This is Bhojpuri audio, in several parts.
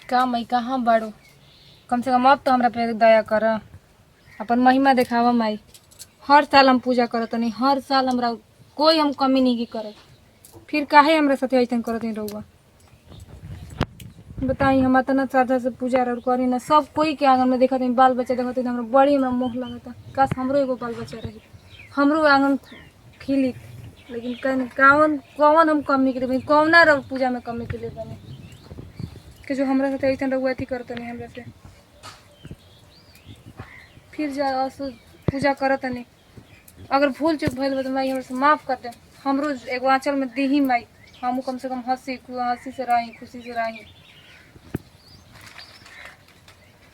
का मैं कहाँ बाड़ू। कम से कम अब तो हमरा पे दया कर, अपन महिमा दिखावा माई। हर साल हम पूजा करत नहीं, हर साल हमरा कोई हम कमी नहीं की करत, फिर काहे हमरा साथे ऐसा करत नहीं रहुआ। बताई हम इतना श्रद्धा से पूजा और करी ना, सब कोई के आंगन में देखत बाल बच्चा देखत हमरा बड़ी हमरा मोह लगता। काश हमरो एगो बाल बच्चा रही, हमरो आंगन खिली। लेकिन कौन कौन हम कमी के लिए, कौना पूजा में कमी के लिए बने कि जो हमरा साथे ऐसा रहुआ अथी करत नहीं हमरा से। फिर जा पूजा करत नहीं, अगर भूल चूक भइल तो माई हमरा से माफ कर दे। हमरो एगो आंचल में दीही माई, हम कम से कम हंसी से रही, खुशी से रही।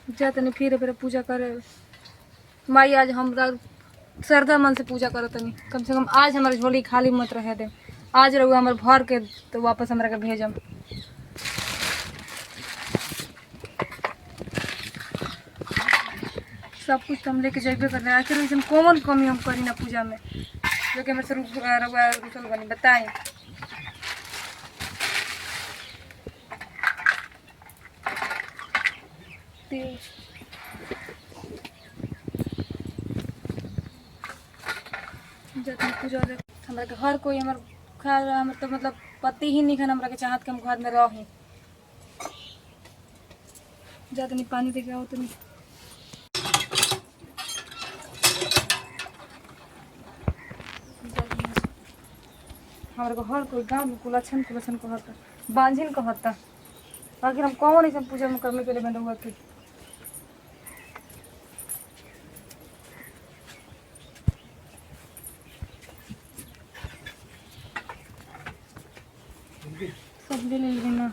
जा तनी फिर पूजा करे माई। आज हमरा श्रद्धा मन से पूजा करत नहीं, कम से कम आज हमारी झोली खाली मत रहे दे। आज रहुआ हमारे भर के तो वापस हमरा के भेजम। सब कुछ तो हम लेके जेबे कर रहे हैं। आखिर वैसे कौन कमी हम करी ना पूजा में जो कि हमारे से रुसल बनी। बताएं पूजा हमरा के हर कोई हमारे तो मतलब पति ही नहीं खन हमरा के चाहत के हम घर में रही। ज्यादा नहीं पानी देके आओ तो नहीं। हमारे को हर कोई गाँव में कुलक्षण कहता, बांझिन कहता। आखिर हम कौन ऐसा पूजा में करने के लिए बंद हुआ कि सब ले लेना।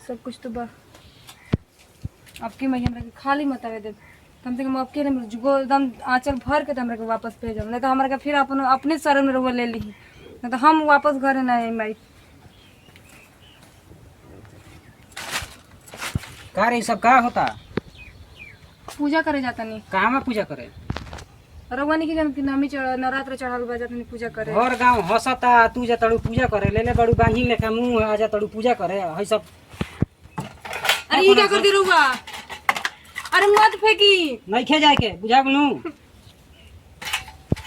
सब कुछ तो आपकी मैं हमरा के खाली मत आवे दे। कम से कम आपके लिए जुगो एकदम आंचल भर के हमरा के वापस भेजम, नहीं तो हमरा के फिर अपने शरण में रहुआ ले ली, नहीं तो हम वापस घरे ना आई माई। का रे सब का होता? पूजा करे जाता नहीं। कहाँ में पूजा करे? रहुआ नहीं कि नमी नवरात्र चढ़ाल बा जाता नहीं पूजा करे। हर गाँव हंसता, तू जा तड़ू पूजा करे, ले ले बड़ू बांझी लेखा मुंह आ जा तड़ू पूजा करे है सब। अरे ये क्या कर दी रहुआ? अरे मत फेंकी, नहीं खे जाए के बुझा बनू।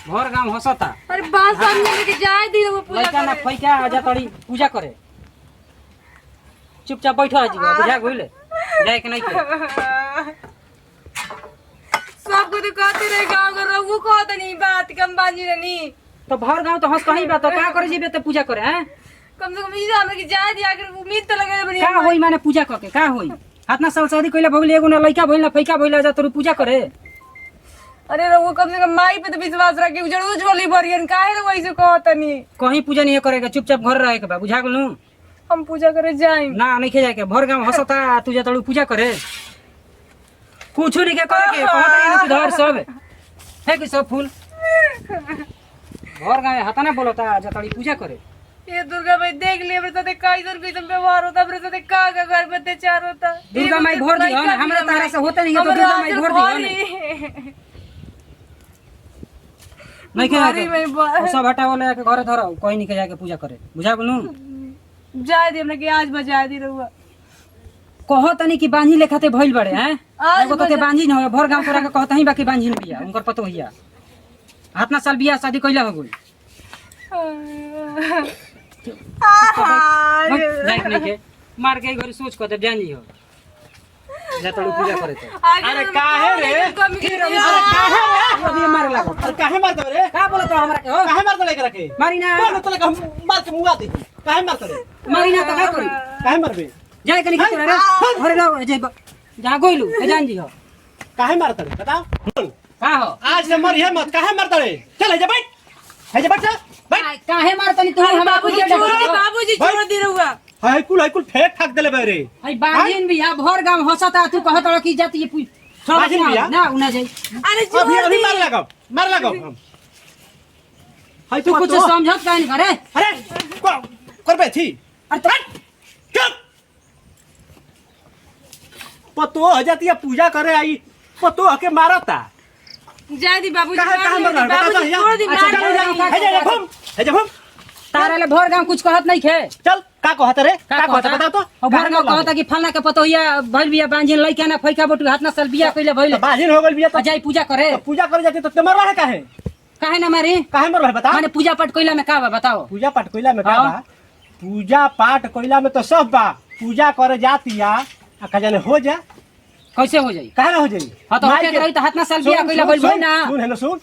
घर गाँव हंसता। अरे बांस सामने लेके जाए दी रहुआ पूजा लइका ना फैका आ जा तड़ी पूजा करे। चुपचाप बैठो आ जीवा बुझा गइले जाए के नहीं के। सब कुछ कहते रहे गाँव का रहुआ कहता नहीं बात कम बाजी नहीं। तो भर गाँव तो हंस कहीं बात तो का करे जीबे तो पूजा करे हैं। कम से कम इसे हमरा के जाए दिया अगर उम्मीद तो लगे बनी। का होई माने पूजा करके का होई? हाथ साल शादी कइला भगले एगो ना लइका भइल ना फैका भइल जा तोर पूजा करे। अरे रहुआ कम से कम माई पे तो विश्वास रखे, जरूर झोली भरियन काहे रहुआ ऐसे कहता नहीं। कहीं पूजा नहीं करेगा, चुपचाप घर रहे के बा बुझा गलू। हम पूजा करे जाए ना नहीं खे जाए के भर गाँव हंसता, तू जा तड़ू पूजा करे। कुछ नहीं के करे के कहत धर सब है कि सब फूल घर गाँव हाथा ना बोलता जा तड़ी पूजा करे। ये दुर्गा भाई देख लिए मेरे साथ कैसन व्यवहार होता, मेरे साथ का घर में अत्याचार होता। दुर्गा माई भोर दी है हमरा तारा से होता नहीं है तो दुर्गा माई भोर दी है नहीं के सब हटा वाले के घरे धरो कोई नहीं के जाके पूजा करे बुझा गलू। जाए दी हमने कि आज बजा दी रहुआ कहो तनी कि बांझी लेखाते भइल बड़े हैं। एगो तो के बांझी न हो भर गांव तोरा के कहता ही बाकी बांझी न बिया उनकर पतो हिया। हाथ ना साल बियाह शादी कइला हो गई लाइक नहीं के मार के घर सोच को दे जानी हो जा तड़ू पूजा करे तो। अरे काहे रे? अरे काहे रे? अभी मार लागो। अरे काहे मार दे रे? का बोलत हमरा के हो? काहे मार दे लेके रखे? मारी ना बोल तो लेके मार के मुआ दे। काहे मार दे? मारी ना तो का करी? काहे मारबे? जाए कनी के रे घरे लो जे जा गइलू ए जान जी हो। काहे मार दे? बताओ। का हो? आज से मर हे मत काहे मार दे? चल जा बैठ। है जा बैठ। बैठ। काहे मारतनी तू हम बाबूजी छोड़ दी रहुआ। हाय कुल फेंक ठाक देले बे रे। आई बांझिन बिया भर गांव हंसता तू कहत कि जाती ये बांझिन बिया? ना उना जाई। अरे अभी मार लगाओ हम। हाय तू कुछ समझत काहे नहीं करे? अरे करबे थी। अरे चुप। पतो हजती पूजा करे आई पतो हके मारता। जाए दी बाबूजी कहां मर रहा? बाबूजी छोड़ दी है जा घूम। तारा ले भर गांव कुछ कहत नहीं खे चल का कहत रे का का कहत बताओ तो और भर गांव कहता कि फलना के पतोहिया भइल बिया बांझिन लइका ना फइका बटू हाथ ना सल बिया कइले भइल बाजिन हो गइल बिया तो जाई पूजा करे पूजा करे जाती तो ते मर रहा काहे काहे ना मारी काहे मर रहा बता माने पूजा पाठ कइला में का बा बताओ पूजा पाठ कइला में का हाँ। बा पूजा पाठ कइला में तो सब बा पूजा करे जातिया आ का जाने हो जा कैसे हो जाई काहे ना हो जाई हां तो होके रही तो हाथ ना सल बिया कइले भइल भइल ना सुन हेलो सुन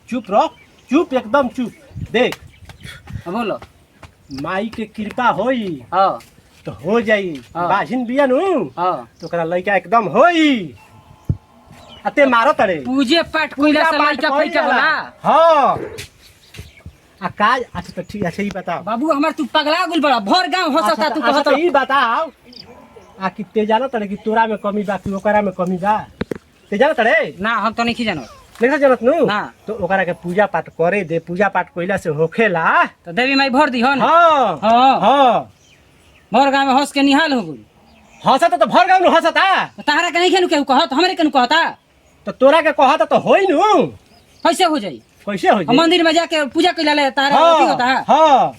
चुप रह चुप एकदम चुप देख बोलो माई के कृपा होई हां तो हो जाई हाँ। बाजिन बिया नु हां तो ओकरा लइका एकदम होई अते मारो तड़े पूजे पाठ कइला से लइका फइका होला हां आ काज अच्छा तो ठीक है, ही बताओ बाबू हमर तू पगला गुल बड़ा भर गांव हंसता तू कहत तो ई बताओ आ कि ते जानो तड़े कि तोरा में कमी बा कि ओकरा में कमी बा ते जानो तड़े ना हम तो नहीं जानो नहीं जानत नु ना। तो ओकरा के पूजा पाठ करे दे पूजा पाठ कइला से होखेला तो देवी माई भर दी हन हां हां हां भर गांव में हंस के निहाल हो गई हंसत तो भर गाँव नु हंसता तारा के नहीं खेनु केहू कहत हमरे केनु कहता तो तोरा के कहत तो होई नु कैसे हो जाई कैसे हो जाई मंदिर में जाके पूजा कइला ले तारा हाँ, की होता है हाँ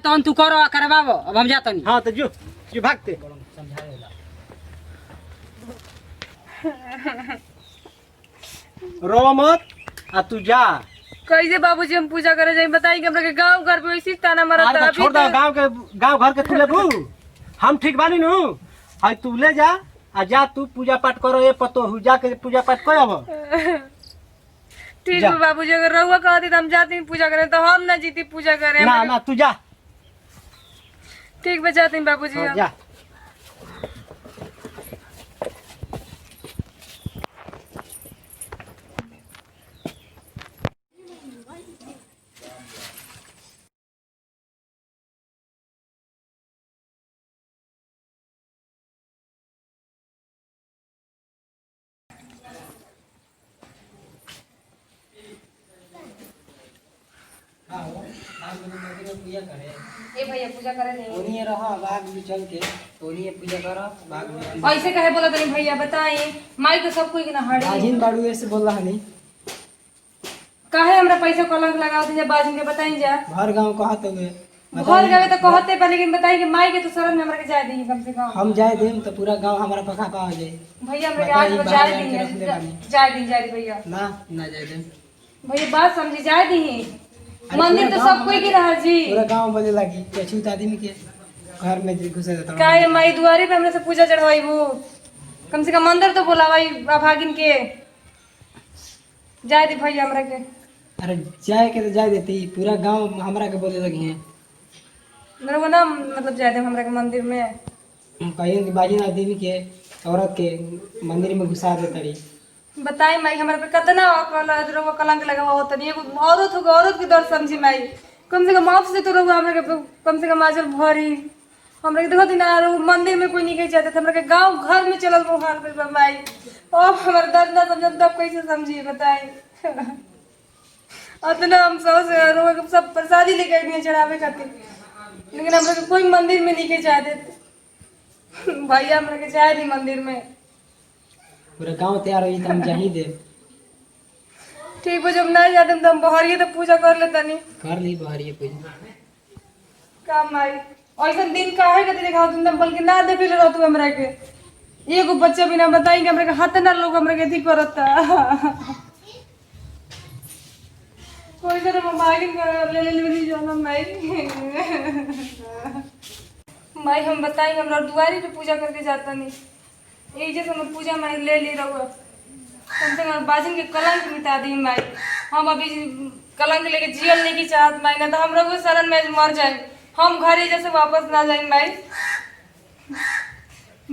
तो तू करो करवाओ अब हम जात नहीं हाँ तो जो भागते रो मत आ तू जा कैसे बाबूजी हम पूजा करे जाए बताई कि हमरा के गांव घर पे वैसी ताना मारा अरे तो छोड़ दो गांव घर के तू लेबू हम ठीक बानी नु हाय तू ले जा आ जा तू पूजा पाठ करो ए पतो हु जा के पूजा पाठ कर अब ठीक जा। है बाबूजी अगर रहुआ कहती तो हम जाती पूजा करे तो हम ना जीती पूजा करे ना ना तू जा ठीक बा जाती बाबूजी हाँ, हम। जा ए भैया पूजा करे नहीं ओनिए रहा बाग भी चल के ओनिए पूजा करा बाग में ऐसे कहे बोला तनी भैया बताई माई तो सब कोई के ना हड़ी बाजिन बाड़ू ऐसे बोल रहा नहीं काहे हमरा पैसा कलंक लगाओ थे बाजिन के बताई जा भर गांव कहत हुए घर गए तो कहते पर लेकिन बताई कि माई के तो शरण में हमरा के जाए दी कम से कम हम जाए देम तो पूरा गांव हमारा पका पा हो जाए भैया हमरा के आज वो जाए दी जाए दी भैया ना ना जाए देम भैया बात समझी जाए दी मंदिर तो सब कोई की रहा जी पूरा गांव बोले लगी कि अछूत आदमी के घर में घुसे देता काहे माई दुआरे पे हमरे से पूजा चढ़वाई वो कम से कम मंदिर तो बुलावाई भागिन के जाए दी भैया हमरा के अरे जाए के तो जाए देती पूरा गांव हमरा के बोले लगी हैं मेरे को ना मतलब जाए दे हमरा के मंदिर में हम कहिए कि बाजिन आदमी के औरत के मंदिर में घुसा दे तड़ी बताई माई हमरा पे कितना कलंक लगा हुआ होता नहीं एगो औरत होगा औरत के दर्द समझी माई कम से कम आपसे तो रहुआ हमरा के कम से कम आजल भरी हमरा के देखो ना मंदिर में कोई नहीं कह जाते हमरा के गांव घर में चलल वो हाल पे माई अब हमारा दर्द ना समझ तब कैसे समझिए बताई अतना हम सब प्रसादी लेके आई चढ़ावे खातिर लेकिन हमरा के कोई मंदिर में नहीं के जा देते भैया हमरा के जाए नहीं मंदिर में पूरा गांव तैयार हुई तो हम जा ही दे ठीक है जब नहीं जाते तो हम बहरिए तो पूजा कर लेता नहीं कर ली बाहरी पूजा काम आई ऐसा दिन काहे के दिखाओ तुम बल्कि ना देख ले रहो तू हमरा के एगो बच्चा बिना बताई कि हमरा के हाथ ना लोग हमरा के अथी करता कोई तरह मोबाइल ले ले जाना माई हम बताई हमरा दुआरी पे पूजा करके जाता नहीं एक जैसे हम पूजा में ले ली रहुआ कम से कम बाजिन के कलंक मिटा दी माई हम अभी कलंक लेके जियल नहीं की चाहत माई ना तो हम रघु शरण में मर जाए हम घरे जैसे वापस ना जाए माई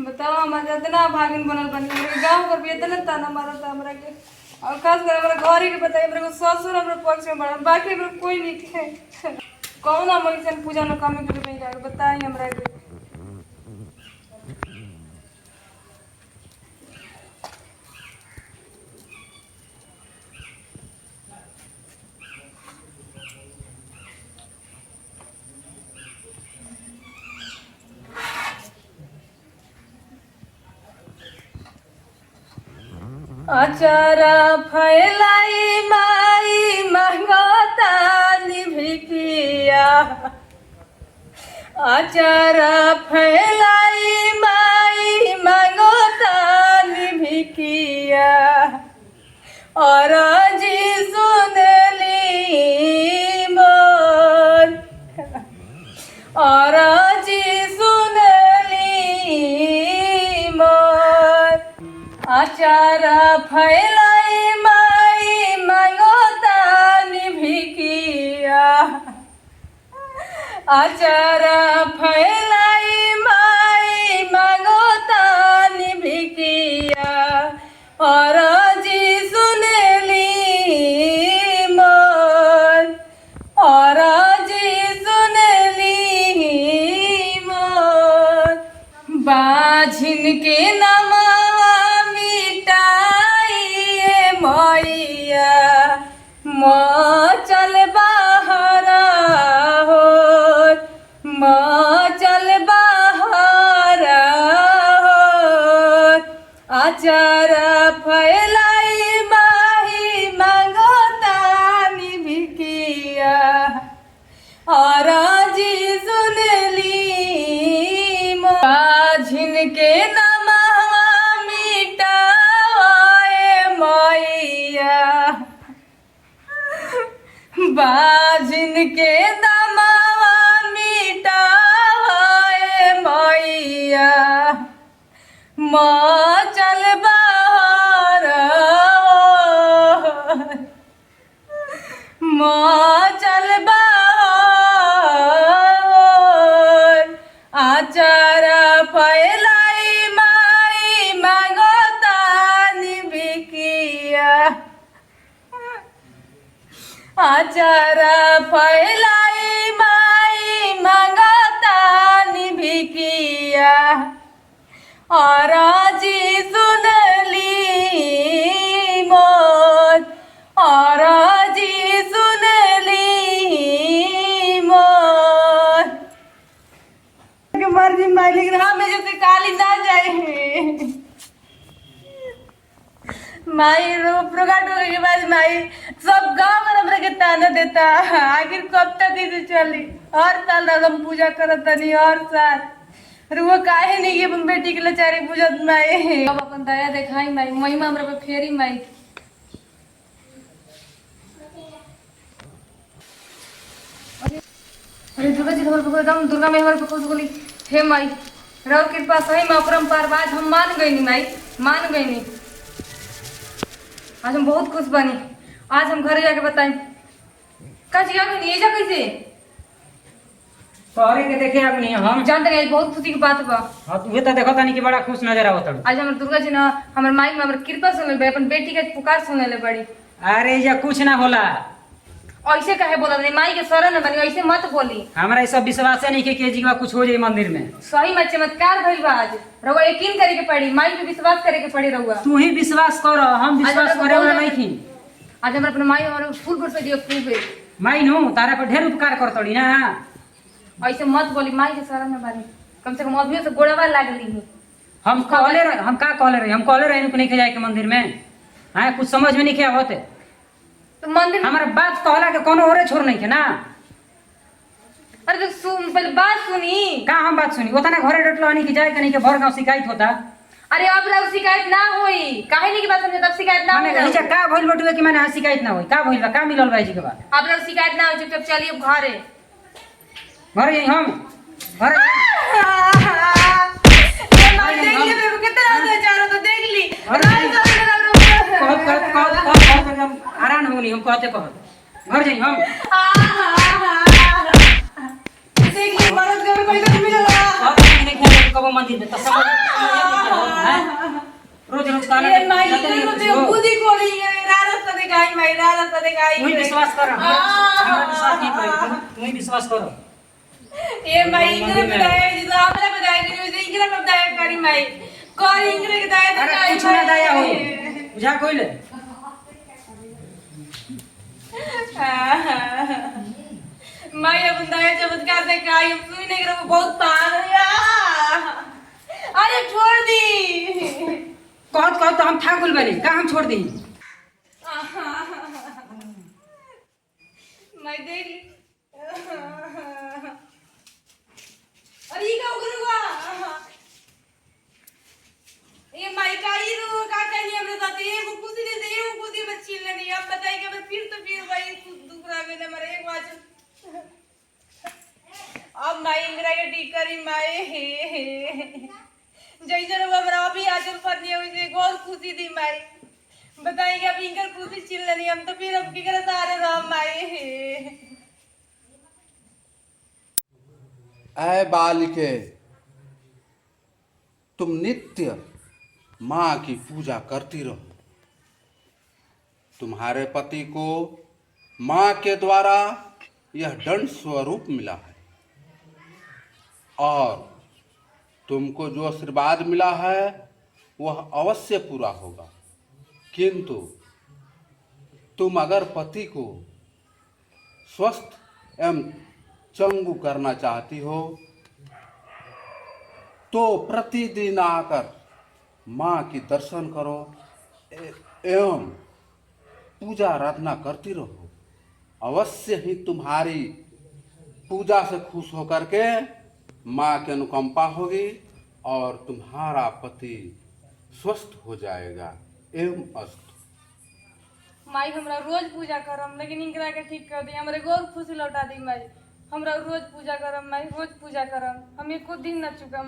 बताओ हमारे इतना भागिन बनल बनी मेरे गाँव घर भी इतना ताना मारा था हमरा के और खास कर हमारा घर ही के बताइए मेरे को ससुर हमारे पक्ष में बड़ा बाकी मेरे कोई नहीं थे कौन हम ऐसा पूजा में कमी कर नहीं बताइए हमरा के अचारा फैलाई माई महंगा तानी भिकिया आचारा फैलाई माई मांगो तानी भिकिया और जी सुनली मोर और जी सुनली मोर आचारा फैलाई माई मांगो तानी भिकिया आचारा फैलाई माई मांगो तानी भिकिया और जी सुनली मोर और जी सुनली मोर बाझिन के नमवा मिटाइए मैया चल बाहर हो चल बाहर हो आचारा फैलाई माही मांगो तानी भिकिया और जी सुनली बाझिन के नमवा मिटाए मैया बाझिन के नमवा मिटाए मैया चल बाहर चल बाहर आचारा फैलाई माई मांगो तानी भिकिया आचारा फैलाई माई मांगो तानी भिकिया और जी सुनली मोर और जी सुनली मोर मर्जी माई लेकिन हमें जैसे काली ना जाए माई रो प्रकट होने के बाद माई सब गांव में हमरा के ताना देता आखिर कब तक इसे चली हर साल हम पूजा करत नहीं हर साल रुआ काहे नहीं ये बेटी के लाचारी पूजत माई अब अपन दया देखाई माई महिमा हमरा पे फेरी माई अरे दुर्गा जी हमारे पे एकदम दुर्गा माई हमारे पे खुश बोली हे माई रव कृपा सही में अपरंपार बात हम मान गई नी माई मान गई नी आज हम बहुत खुश बनी आज हम घर जाके बताएं का जी आगे ये जा कैसे तोहरे के देखे अब नहीं हम जानते हैं बहुत खुशी की बात बा हां तू तो देखो तानी कि बड़ा खुश नजर आवत आज हमर दुर्गा जी ना हमर माई में हमर कृपा सुनल बे अपन बेटी के पुकार सुनले बड़ी अरे ये कुछ ना होला ऐसे काहे बोला रे माई के शरण बनी ऐसे मत बोली हमरा ये सब विश्वास नहीं के जी कुछ हो जाए मंदिर में सही में चमत्कार भइल बा आज रउआ यकीन करे के पड़ी माई पे विश्वास करे के पड़ी रउआ तू ही विश्वास कर हम विश्वास करे वाला नहीं थी आज हमर अपने माई हमारे फूल पर से दियो फूल पे माई नु तारा पर ढेर उपकार करतड़ी ना ऐसे मत बोली माई के शरण में बानी कम से कम अभियो से गोड़वा लागली ही हम कहले रहे हम का कहले रहे हम कहले रहे कि नहीं जाए के मंदिर में हां कुछ समझ में नहीं के आवत तो मंदिर हमारा बात कहला के कोनो औरे छोड़ नहीं के ना अरे तो सुन पहले बात सुनी का हम बात सुनी ओतना घरे डटलो आनी कि जाए के नहीं के भर गांव शिकायत होता अरे अब लोग शिकायत ना होई काहे नहीं की बात समझे तब शिकायत ना माने होई नीचे का भइल बटुए कि माने शिकायत ना होई का भइल बा का मिलल बा जी के बाद अब लोग शिकायत ना हो चुपचाप चलिए घरे घर यही हम घर ये माई देख ले मेरे को कितना होता चारों तो देख ली आराम होनी हम कहते कह घर जाई हम देख ली मरद के कोई तो मिलला अब नहीं खेले कब मंदिर में सब रोज रोज काले ये माई तो बुद्धि कोड़ी है रास्ता दिखाई माई रास्ता दिखाई तू विश्वास कर हमरा विश्वास नहीं करे तू विश्वास करो ये माई इंग्लिश में दया जी तो हमरा पे दया करी उसे इंग्लिश में दया करी माई कर इंग्लिश की दया तो अरे कुछ ना दया होई बुझा कोइले माई अब दया चमत्कार दिखाई हम सुई नहीं करो बहुत पार है अरे छोड़ दी कहत तो हम ठाकुर बने का हम छोड़ दी माई इंदिरा के ठीक करी माई जैसे लोग हमरा अभी आचल पर दिए वैसे बहुत खुशी थी माई बताई कि अब इनकर खुशी चिल नहीं हम तो फिर अब की करे सारे रह माई ऐ बालिके, तुम नित्य माँ की पूजा करती रहो। तुम्हारे पति को माँ के द्वारा यह दंड स्वरूप मिला है और तुमको जो आशीर्वाद मिला है वह अवश्य पूरा होगा। किंतु तुम अगर पति को स्वस्थ एवं चंगू करना चाहती हो तो प्रतिदिन आकर माँ की दर्शन करो एवं पूजा आराधना करती रहो। अवश्य ही तुम्हारी पूजा से खुश होकर के माँ की अनुकंपा होगी और तुम्हारा पति स्वस्थ हो जाएगा एवं अस्त। माई हमरा रोज पूजा करम लेकिन इनकरा के ठीक कर दी हमरे गोर खुशी लौटा दी माई हमरा रोज पूजा करम माई रोज पूजा करम हम एको दिन न चुकम